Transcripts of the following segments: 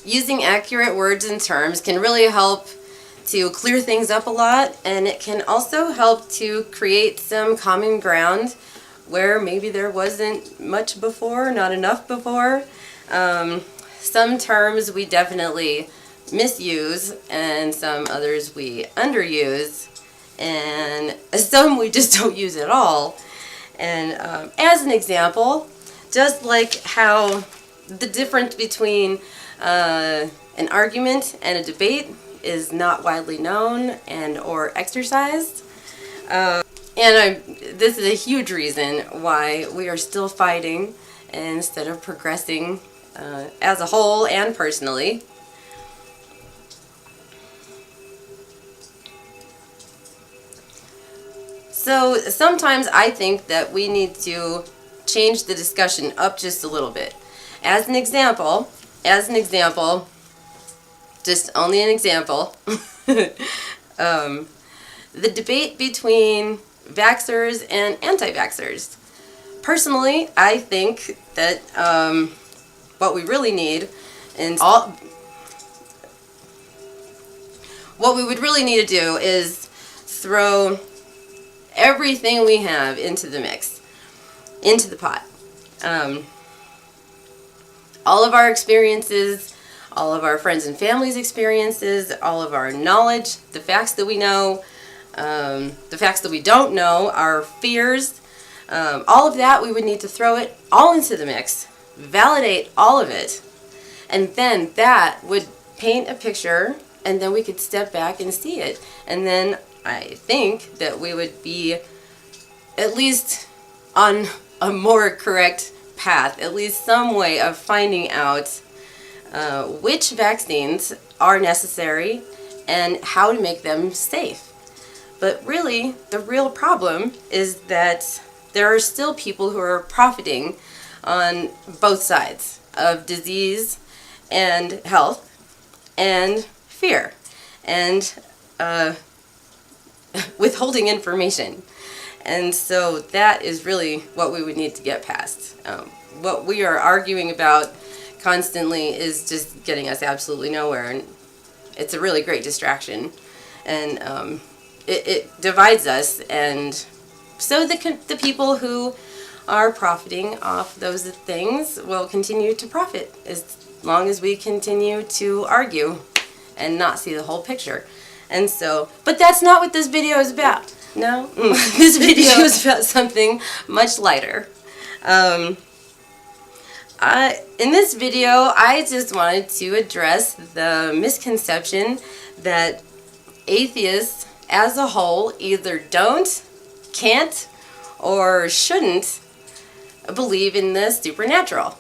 using accurate words and terms can really help to clear things up a lot, and it can also help to create some common ground where maybe there wasn't much before, not enough before. Some terms we definitely misuse, and some others we underuse, and some we just don't use at all. And as an example, just like how the difference between an argument and a debate is not widely known and or exercised. This is a huge reason why we are still fighting instead of progressing as a whole and personally. So sometimes I think that we need to change the discussion up just a little bit. As an example, just only an example, the debate between vaxxers and anti-vaxxers. Personally, I think that what we really need what we would really need to do is throw everything we have into the mix, into the pot. All of our experiences, all of our friends and family's experiences, all of our knowledge, the facts that we know, the facts that we don't know, our fears, all of that, we would need to throw it all into the mix, validate all of it, and then that would paint a picture, and then we could step back and see it. And then I think that we would be at least on a more correct path, at least some way of finding out which vaccines are necessary and how to make them safe. But really, the real problem is that there are still people who are profiting on both sides of disease and health and fear and withholding information. And so that is really what we would need to get past. What we are arguing about constantly is just getting us absolutely nowhere, and it's a really great distraction, and it divides us. And so the people who are profiting off those things will continue to profit as long as we continue to argue and not see the whole picture. And so, but that's not what this video is about. No, this video is about something much lighter. In this video, I just wanted to address the misconception that atheists as a whole either don't, can't, or shouldn't believe in the supernatural.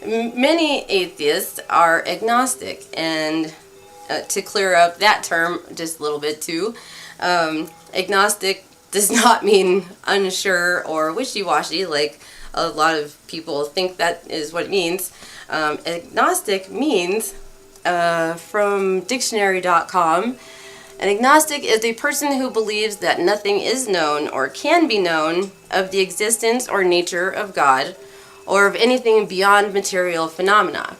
Many atheists are agnostic, and to clear up that term just a little bit too, agnostic does not mean unsure or wishy-washy like a lot of people think that is what it means. Agnostic means, from dictionary.com, an agnostic is a person who believes that nothing is known or can be known of the existence or nature of God or of anything beyond material phenomena.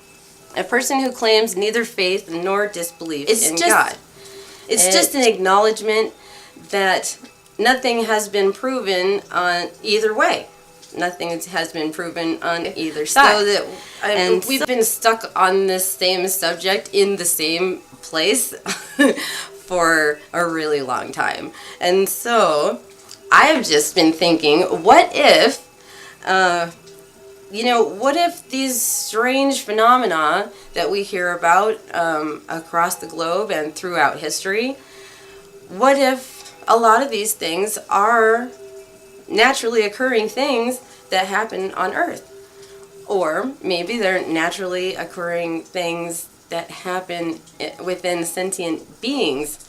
A person who claims neither faith nor disbelief in God. It's just an acknowledgement that nothing has been proven on either way. Nothing has been proven on either side. So we've been stuck on this same subject in the same place for a really long time. And so I've just been thinking, what if what if these strange phenomena that we hear about across the globe and throughout history, what if a lot of these things are naturally occurring things that happen on Earth? Or maybe they're naturally occurring things that happen within sentient beings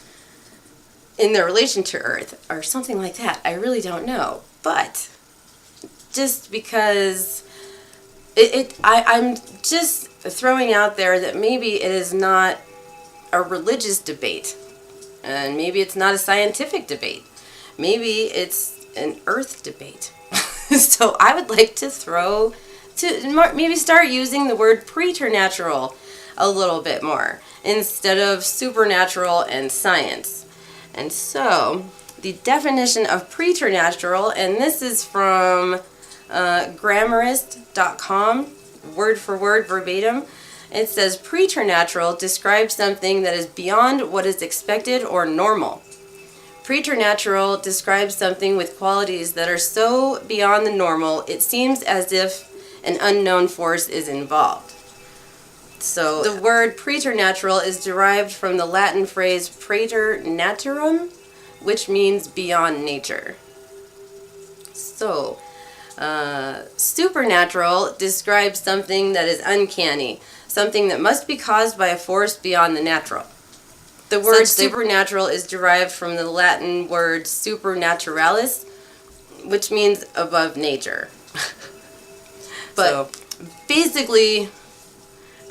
in their relation to Earth, or something like that. I really don't know. But just because I'm just throwing out there that maybe it is not a religious debate, and maybe it's not a scientific debate. Maybe it's an Earth debate. So I would like to throw to maybe start using the word preternatural a little bit more instead of supernatural and science. And so the definition of preternatural, and this is from grammarist.com, word for word, verbatim. It says preternatural describes something that is beyond what is expected or normal. Preternatural describes something with qualities that are so beyond the normal, it seems as if an unknown force is involved. So the word preternatural is derived from the Latin phrase preternaturum, which means beyond nature. So, supernatural describes something that is uncanny, something that must be caused by a force beyond the natural. The word supernatural is derived from the Latin word supernaturalis, which means above nature. But basically,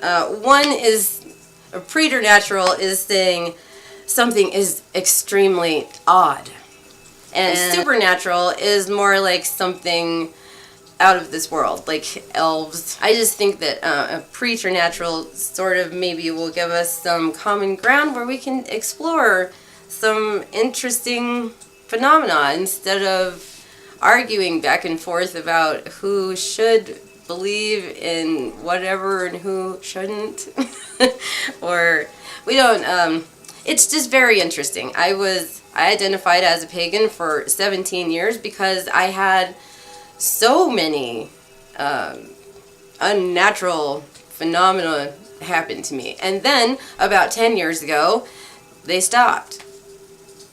one is preternatural is saying something is extremely odd, and supernatural is more like something out of this world, like elves. I just think that a preternatural sort of maybe will give us some common ground where we can explore some interesting phenomena instead of arguing back and forth about who should believe in whatever and who shouldn't. Or we don't, it's just very interesting. I identified as a pagan for 17 years because I had so many unnatural phenomena happen to me. And then, about 10 years ago, they stopped.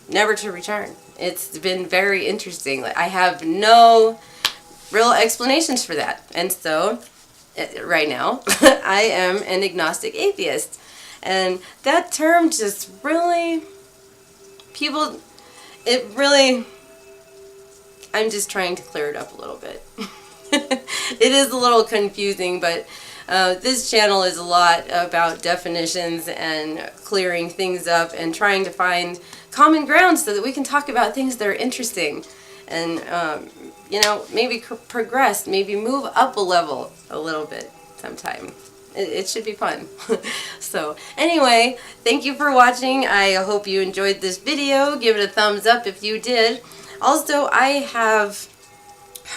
Never to return. It's been very interesting. Like, I have no real explanations for that. And so, right now, I am an agnostic atheist. And that term just really, I'm just trying to clear it up a little bit. It is a little confusing, but this channel is a lot about definitions and clearing things up and trying to find common ground so that we can talk about things that are interesting and, maybe progress, maybe move up a level a little bit sometime. It should be fun. So anyway, thank you for watching. I hope you enjoyed this video. Give it a thumbs up if you did. Also, I have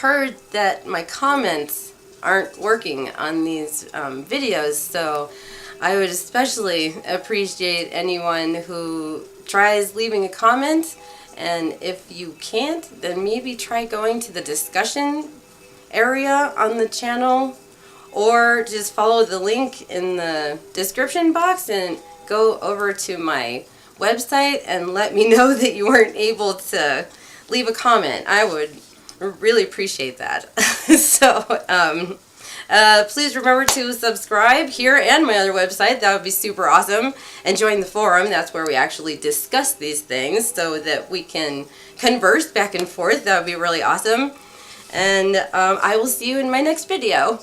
heard that my comments aren't working on these videos, so I would especially appreciate anyone who tries leaving a comment, and if you can't, then maybe try going to the discussion area on the channel, or just follow the link in the description box and go over to my website and let me know that you weren't able to leave a comment. I would really appreciate that. So, please remember to subscribe here and my other website. That would be super awesome. And join the forum. That's where we actually discuss these things so that we can converse back and forth. That would be really awesome. And I will see you in my next video.